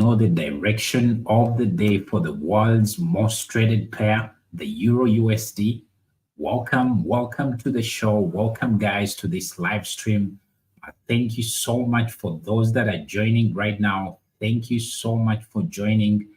know the direction of the day for the world's most traded pair, the Euro USD. Welcome to the show. Welcome, guys, to this live stream. Thank you so much for those that are joining right now. Thank you so much for joining.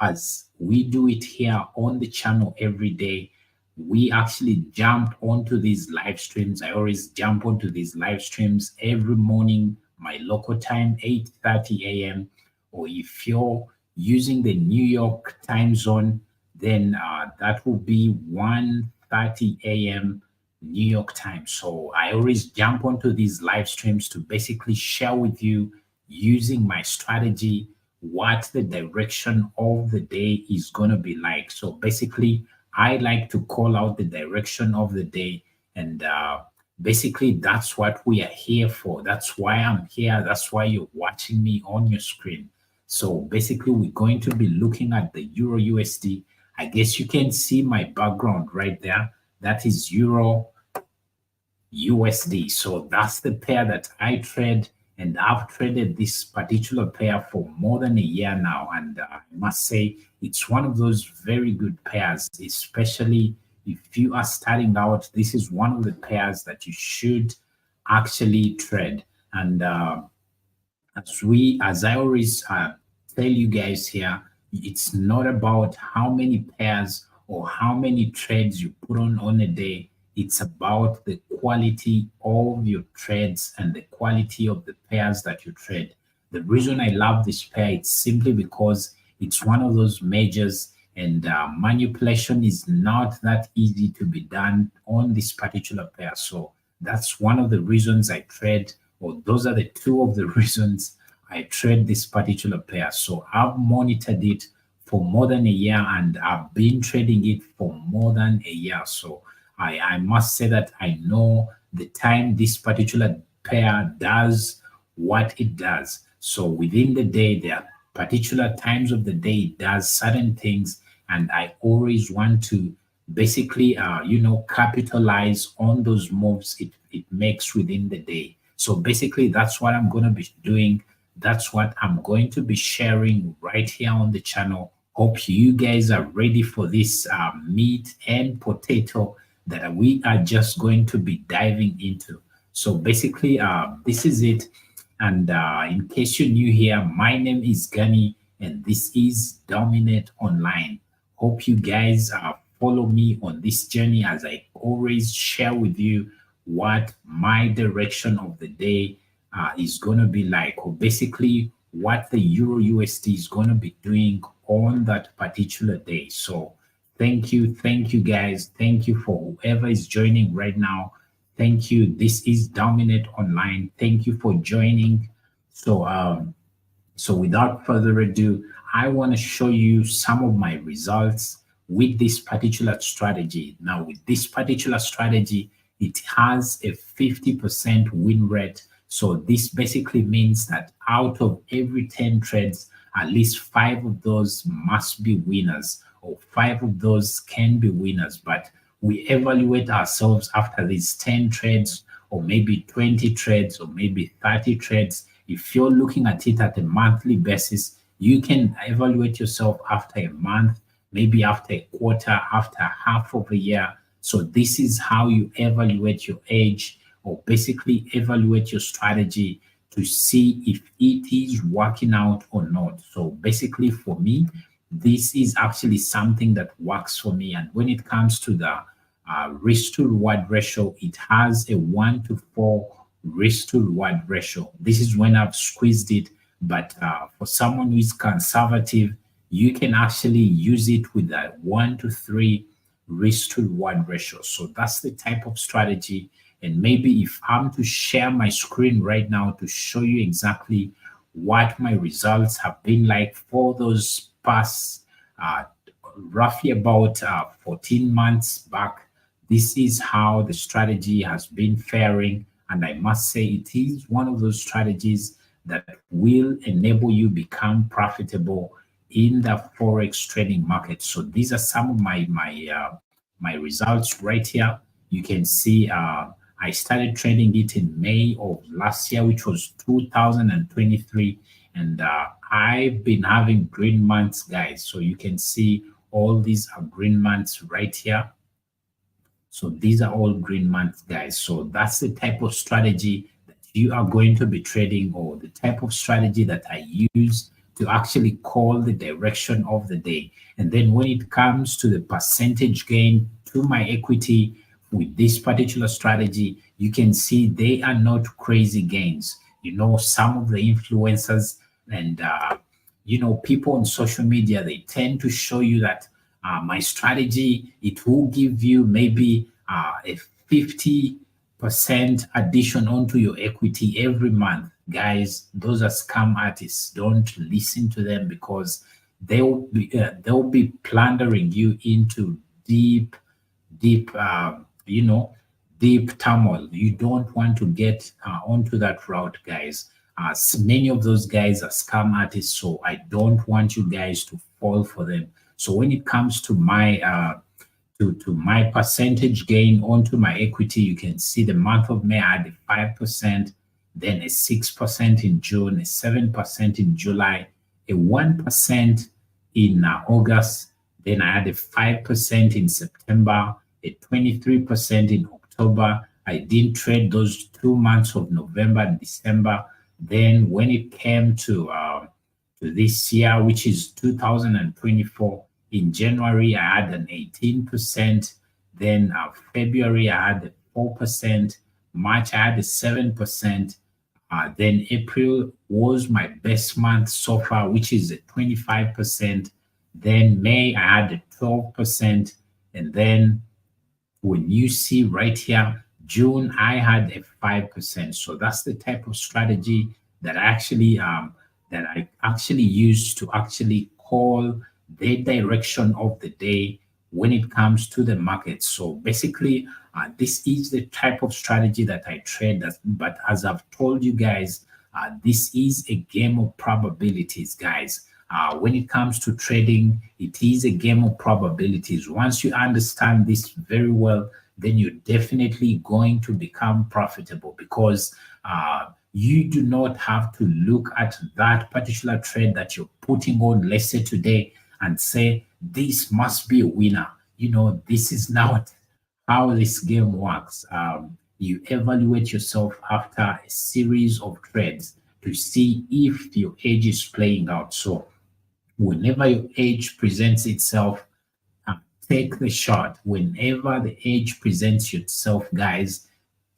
As we do it here on the channel every day, we actually jump onto these live streams. I always jump onto these live streams every morning, my local time, 8:30 a.m. Or if you're using the New York time zone, then that will be 1:30 a.m. New York time. So I always jump onto these live streams to basically share with you using my strategy what the direction of the day is going to be like. So basically, I like to call out the direction of the day, and basically that's what we are here for. That's why I'm here. That's why you're watching me on your screen. So basically, we're going to be looking at the Euro USD. I guess you can see my background right there. That is Euro USD. So that's the pair that I trade, and I've traded this particular pair for more than a year now. And I must say, it's one of those very good pairs, especially if you are starting out. This is one of the pairs that you should actually trade. And as I always tell you guys here, it's not about how many pairs or how many trades you put on a day. It's about the quality of your trades and the quality of the pairs that you trade. The reason I love this pair, it's simply because it's one of those majors, and manipulation is not that easy to be done on this particular pair. So that's one of the reasons I trade, or those are the two of the reasons I trade this particular pair. So I've monitored it for more than a year, and I've been trading it for more than a year. So I must say that I know the time this particular pair does what it does. So within the day, there are particular times of the day it does certain things, and I always want to basically, capitalize on those moves it makes within the day. So basically, that's what I'm going to be doing. That's what I'm going to be sharing right here on the channel. Hope you guys are ready for this meat and potato that we are just going to be diving into. So basically, this is it. And in case you're new here, my name is Gani, and this is Dominate Online. Hope you guys follow me on this journey as I always share with you what my direction of the day is going to be like, or basically what the Euro USD is going to be doing on that particular day. So thank you guys. Thank you for whoever is joining right now. Thank you. This is Dominate Online. Thank you for joining. So so without further ado, I want to show you some of my results with this particular strategy. Now, with this particular strategy, it has a 50% win rate. So this basically means that out of every 10 trades, at least 5 of those must be winners, or 5 of those can be winners. But we evaluate ourselves after these 10 trades, or maybe 20 trades, or maybe 30 trades. If you're looking at it at a monthly basis, you can evaluate yourself after a month, maybe after a quarter, after half of a year. So this is how you evaluate your age, or basically evaluate your strategy to see if it is working out or not. So basically for me, this is actually something that works for me. And when it comes to the risk to reward ratio, it has a 1:4 risk to reward ratio. This is when I've squeezed it. But for someone who is conservative, you can actually use it with a 1:3 risk to reward ratio. So that's the type of strategy. And maybe if I'm to share my screen right now to show you exactly what my results have been like for those past roughly about 14 months back, this is how the strategy has been faring. And I must say, it is one of those strategies that will enable you become profitable in the forex trading market. So these are some of my results right here. You can see I started trading it in May of last year, which was 2023, and I've been having green months, guys. So you can see all these are green months right here. So these are all green months, guys. So that's the type of strategy that you are going to be trading, or the type of strategy that I use to actually call the direction of the day. And then when it comes to the percentage gain to my equity with this particular strategy, you can see they are not crazy gains. You know, some of the influencers and people on social media, they tend to show you that my strategy, it will give you maybe a 50% addition onto your equity every month. Guys, those are scam artists. Don't listen to them, because they'll be plundering you into deep, deep, deep turmoil. You don't want to get onto that route, guys. Many of those guys are scam artists, so I don't want you guys to fall for them. So when it comes to my my percentage gain onto my equity, you can see the month of May I had a 5%, then a 6% in June, a 7% in July, a 1% in August, then I had a 5% in September, a 23% in October. I didn't trade those 2 months of November and December. Then when it came to this year, which is 2024, in January, I had an 18%. Then February, I had a 4%. March, I had a 7%. Then April was my best month so far, which is a 25%. Then May, I had a 12%. And then when you see right here, June, I had a 5%. So that's the type of strategy that I actually use to actually call the direction of the day when it comes to the market. So basically, this is the type of strategy that I trade. But as I've told you guys, this is a game of probabilities, guys. When it comes to trading, it is a game of probabilities. Once you understand this very well, then you're definitely going to become profitable, because you do not have to look at that particular trade that you're putting on, let's say today, and say, this must be a winner. This is not how this game works. You evaluate yourself after a series of trades to see if your age is playing out. So whenever your age presents itself, take the shot. Whenever the age presents itself, guys,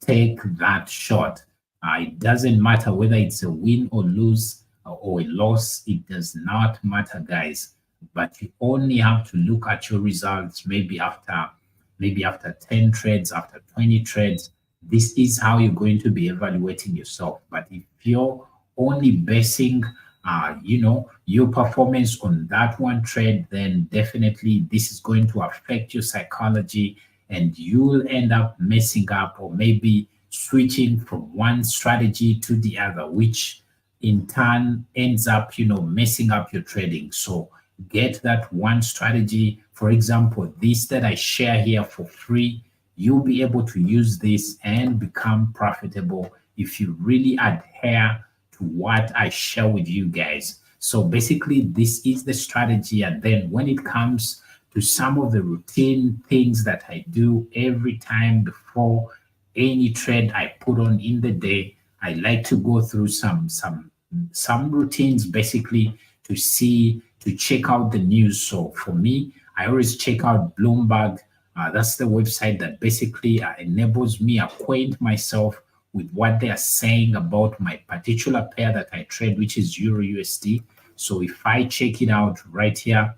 take that shot. It doesn't matter whether it's a win or lose or a loss. It does not matter, guys. But you only have to look at your results maybe after 10 trades, after 20 trades. This is how you're going to be evaluating yourself. But if you're only basing your performance on that one trade, then definitely this is going to affect your psychology, and you'll end up messing up, or maybe switching from one strategy to the other, which in turn ends up messing up your trading. So get that one strategy. For example, this that I share here for free, you'll be able to use this and become profitable if you really adhere to what I share with you guys. So basically, this is the strategy. And then when it comes to some of the routine things that I do every time before any trade I put on in the day, I like to go through some routines, basically, to check out the news. So for me, I always check out Bloomberg. That's the website that basically enables me acquaint myself with what they are saying about my particular pair that I trade, which is EURUSD. So if I check it out right here,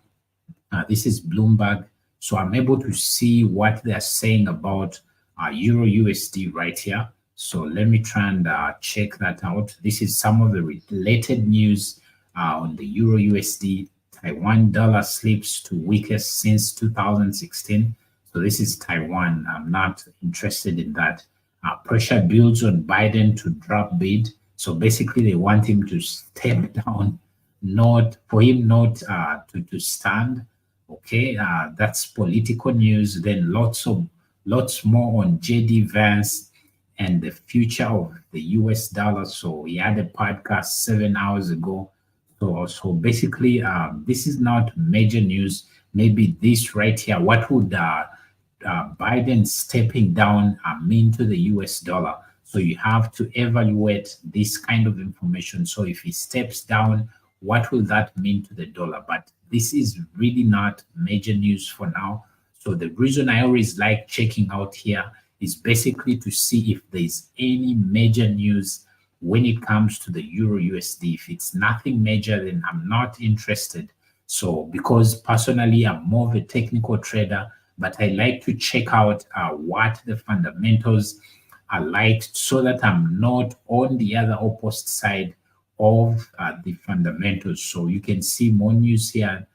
this is Bloomberg. So I'm able to see what they're saying about EURUSD right here. So let me try and check that out. This is some of the related news on the EURUSD. Taiwan dollar slips to weakest since 2016. So this is Taiwan. I'm not interested in that. Pressure builds on Biden to drop bid. So basically, they want him to step down, not to stand. Okay, that's political news. Then lots more on JD Vance and the future of the US dollar. So he had a podcast 7 hours ago. So basically, this is not major news. Maybe this right here, what would Biden stepping down mean to the US dollar? So you have to evaluate this kind of information. So if he steps down, what will that mean to the dollar? But this is really not major news for now. So the reason I always like checking out here is basically to see if there's any major news when it comes to the Euro USD. If it's nothing major, then I'm not interested. So because personally, I'm more of a technical trader, but I like to check out what the fundamentals are like so that I'm not on the other opposite side of the fundamentals. So you can see more news here.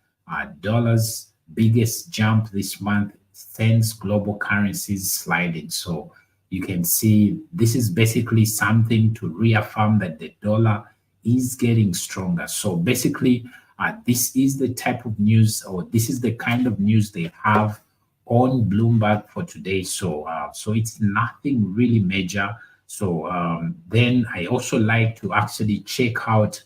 Dollars biggest jump this month sends global currencies sliding. So you can see this is basically something to reaffirm that the dollar is getting stronger. So basically, this is the type of news, or this is the kind of news they have on Bloomberg for today. So it's nothing really major. So then I also like to actually check out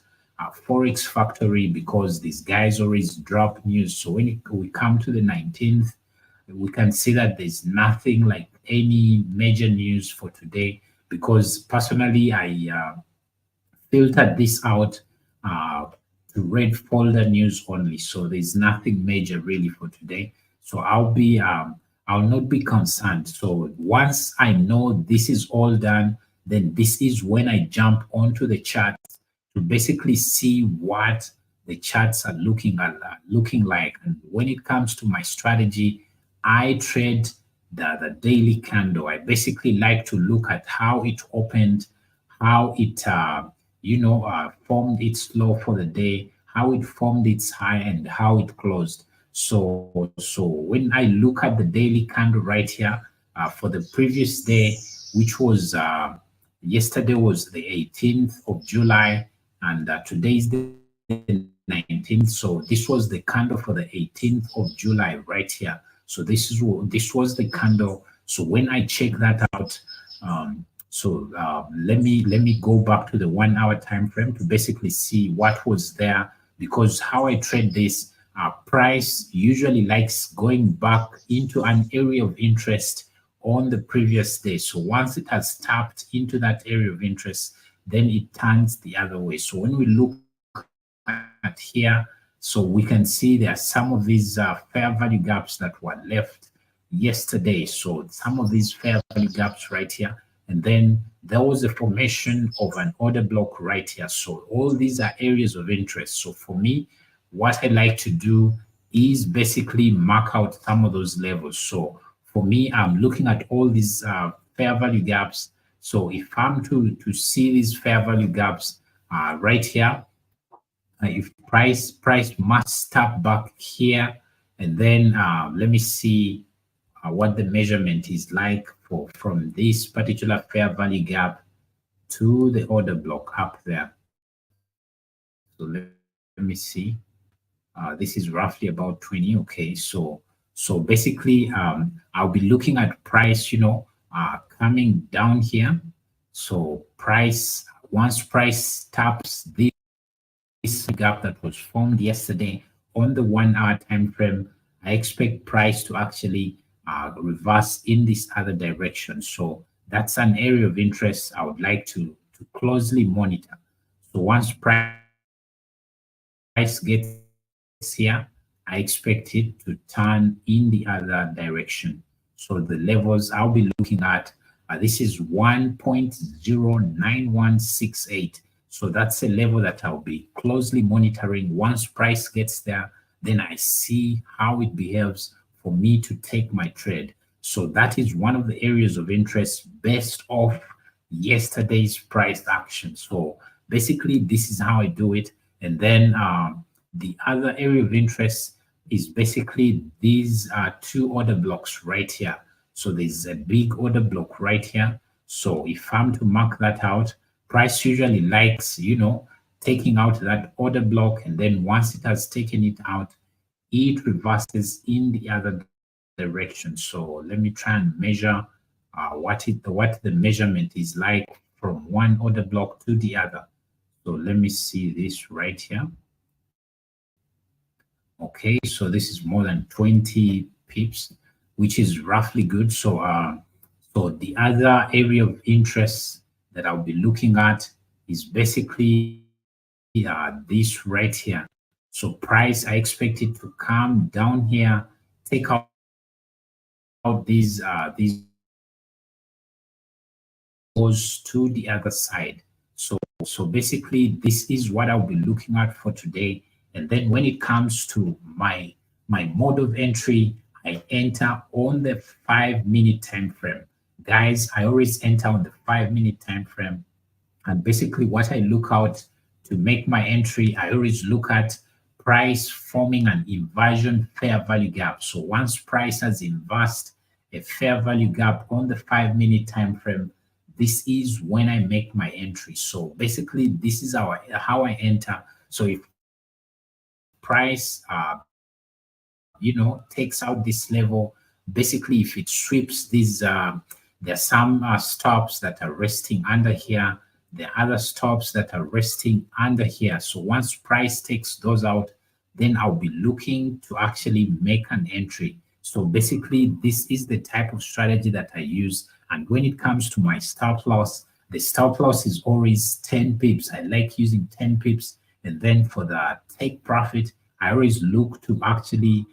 Forex Factory, because these guys always drop news. So when we come to the 19th, we can see that there's nothing like any major news for today, because personally I filtered this out to red folder news only. So there's nothing major really for today. So I'll not be concerned. So once I know this is all done, then this is when I jump onto the chart to basically see what the charts are looking like. And when it comes to my strategy, I trade the daily candle. I basically like to look at how it opened, how it formed its low for the day, how it formed its high, and how it closed. So when I look at the daily candle right here for the previous day, which was yesterday was the 18th of July, and today is the 19th. So this was the candle for the 18th of July right here. So this was the candle. So when I check that out, let me go back to the 1 hour time frame to basically see what was there, because how I trade this price usually likes going back into an area of interest on the previous day. So once it has tapped into that area of interest, then it turns the other way. So when we look at here, so we can see there are some of these fair value gaps that were left yesterday. So some of these fair value gaps right here, and then there was a formation of an order block right here. So all these are areas of interest. So for me, what I like to do is basically mark out some of those levels. So for me, I'm looking at all these fair value gaps. So if I'm to see these fair value gaps right here, if price must tap back here, and then let me see what the measurement is like for from this particular fair value gap to the order block up there. So let me see. This is roughly about 20. Okay, so basically I'll be looking at price, coming down here. So price, once price taps this gap that was formed yesterday on the 1 hour time frame, I expect price to actually reverse in this other direction. So that's an area of interest I would like to closely monitor. So once price gets here, I expect it to turn in the other direction. So the levels I'll be looking at, this is 1.09168. So that's a level that I'll be closely monitoring. Once price gets there, then I see how it behaves for me to take my trade. So that is one of the areas of interest based off yesterday's price action. So basically, this is how I do it. And then the other area of interest is basically these two order blocks right here. So there's a big order block right here. So if I'm to mark that out, price usually likes, taking out that order block. And then once it has taken it out, it reverses in the other direction. So let me try and measure what the measurement is like from one order block to the other. So let me see this right here. Okay, so this is more than 20 pips, which is roughly good. So so the other area of interest that I'll be looking at is basically this right here. So price, I expect it to come down here, take out these goes to the other side. So basically, this is what I'll be looking at for today. And then when it comes to my mode of entry, I enter on the 5 minute time frame. Guys, I always enter on the 5 minute time frame. And basically, what I look out to make my entry, I always look at price forming an inversion fair value gap. So once price has inversed a fair value gap on the 5 minute time frame, this is when I make my entry. So basically, this is how I enter. So if price, takes out this level, basically, if it sweeps these, there's some stops that are resting under here. There are other stops that are resting under here. So once price takes those out, then I'll be looking to actually make an entry. So basically, this is the type of strategy that I use. And when it comes to my stop loss, the stop loss is always 10 pips. I like using 10 pips. And then for the take profit, I always look to actually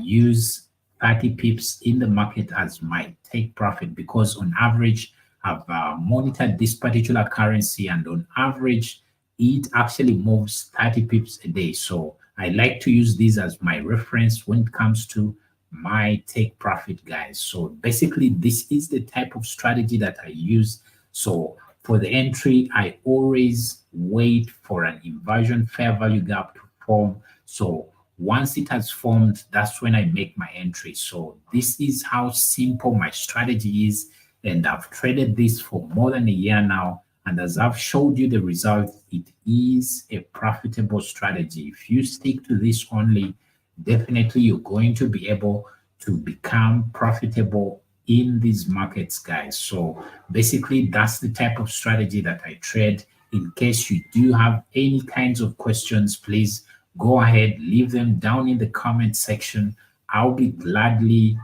use 30 pips in the market as my take profit, because on average, I've monitored this particular currency, and on average, it actually moves 30 pips a day. So I like to use these as my reference when it comes to my take profit, guys. So basically, this is the type of strategy that I use. So for the entry, I always wait for an inversion fair value gap to form. So once it has formed, that's when I make my entry. So this is how simple my strategy is. And I've traded this for more than a year now. And as I've showed you the results, it is a profitable strategy. If you stick to this only, definitely you're going to be able to become profitable in these markets, guys. So basically, that's the type of strategy that I trade. In case you do have any kinds of questions, please go ahead, leave them down in the comment section. I'll be gladly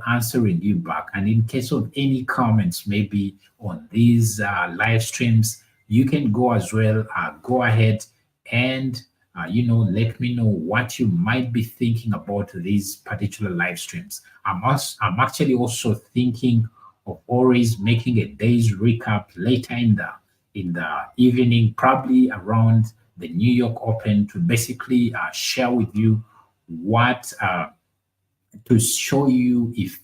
answering you back. And in case of any comments, maybe on these live streams, you can go as well. Go ahead and let me know what you might be thinking about these particular live streams. I'm actually also thinking of always making a day's recap later in the evening, probably around the New York Open, to basically share with you what to show you if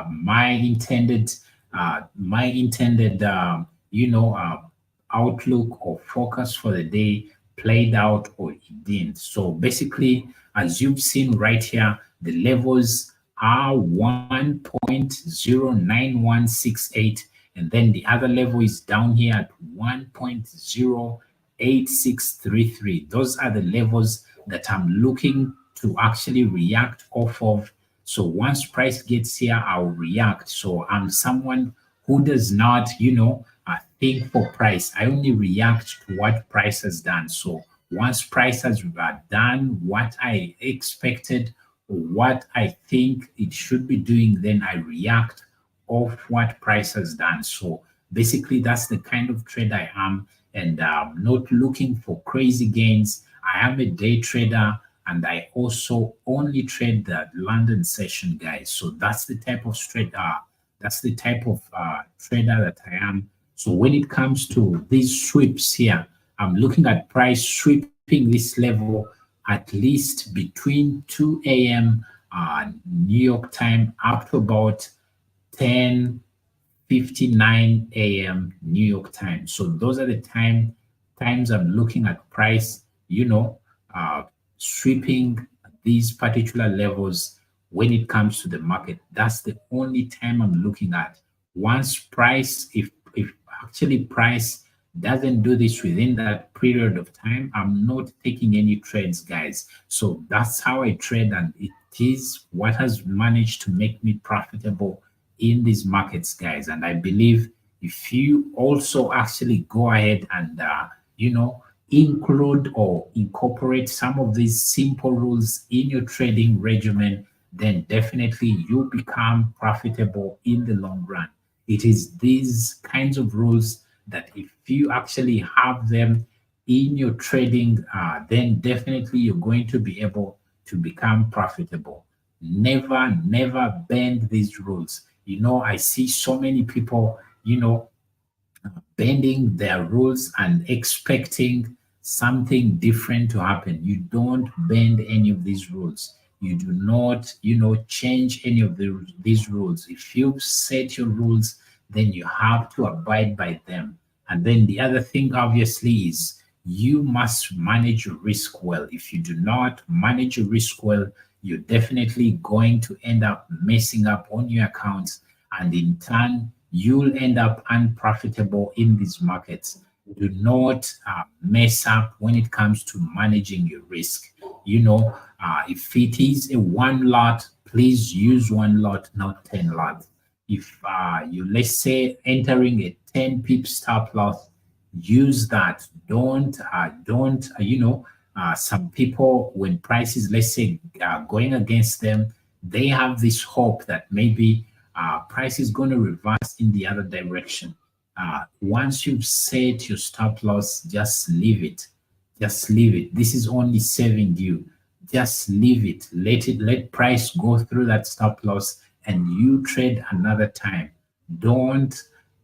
my intended outlook or focus for the day played out or it didn't. So basically, as you've seen right here, the levels are 1.09168, and then the other level is down here at 1.08633. Those are the levels that I'm looking to actually react off of. So once price gets here, I'll react. So I'm someone who does not, think for price. I only react to what price has done. So once price has done what I expected or what I think it should be doing, then I react off what price has done. So basically, that's the kind of trade I am, and I'm not looking for crazy gains. I am a day trader, and I also only trade the London session, guys. So that's the type of trader that I am. So when it comes to these sweeps here, I'm looking at price sweeping this level at least between 2 a.m. New York time up to about 10:59 a.m. New York time. So those are the times I'm looking at price, sweeping these particular levels when it comes to the market. That's the only time I'm looking at. Once price, if actually price doesn't do this within that period of time, I'm not taking any trades, guys. So that's how I trade, and it is what has managed to make me profitable in these markets, guys. And I believe if you also actually go ahead and you know, include or incorporate some of these simple rules in your trading regimen, then definitely you become profitable in the long run. It is these kinds of rules that if you actually have them in your trading, then definitely you're going to be able to become profitable. Never bend these rules. You know, I see so many people, you know, bending their rules and expecting something different to happen. You don't bend any of these rules. You do not, you know, change any of these rules. If you set your rules, then you have to abide by them. And then the other thing, obviously, is you must manage your risk well. If you do not manage your risk well, you're definitely going to end up messing up on your accounts, and in turn, you'll end up unprofitable in these markets. Do not mess up when it comes to managing your risk. You know, if it is a one lot, please use one lot, not 10 lots. If you, let's say, entering a 10 pip stop loss, use that. Don't you know, some people, when prices, let's say, going against them, they have this hope that maybe price is going to reverse in the other direction. Once you've set your stop loss, just leave it. Just leave it. This is only saving you. Just leave it. Let price go through that stop loss and you trade another time. Don't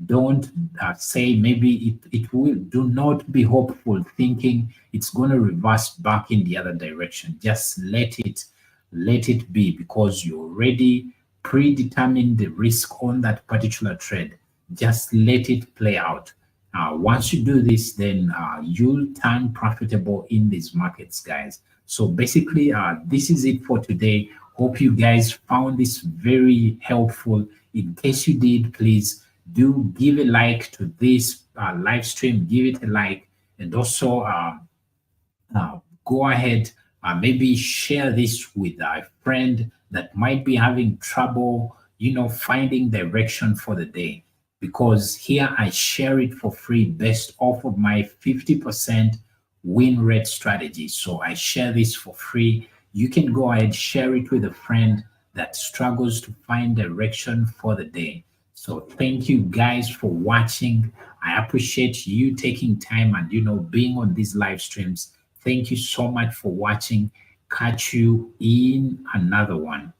don't say maybe it will. Do not be hopeful thinking it's going to reverse back in the other direction. Just let it be, because you already predetermined the risk on that particular trade. Just let it play out. Once you do this, then you'll turn profitable in these markets, guys. So basically, this is it for today. Hope you guys found this very helpful. In case you did, please do give a like to this live stream. Give it a like, and also go ahead, maybe share this with a friend that might be having trouble, you know, finding direction for the day. Because here I share it for free based off of my 50% win rate strategy. So I share this for free. You can go ahead, share it with a friend that struggles to find direction for the day. So thank you guys for watching. I appreciate you taking time and, you know, being on these live streams. Thank you so much for watching. Catch you in another one.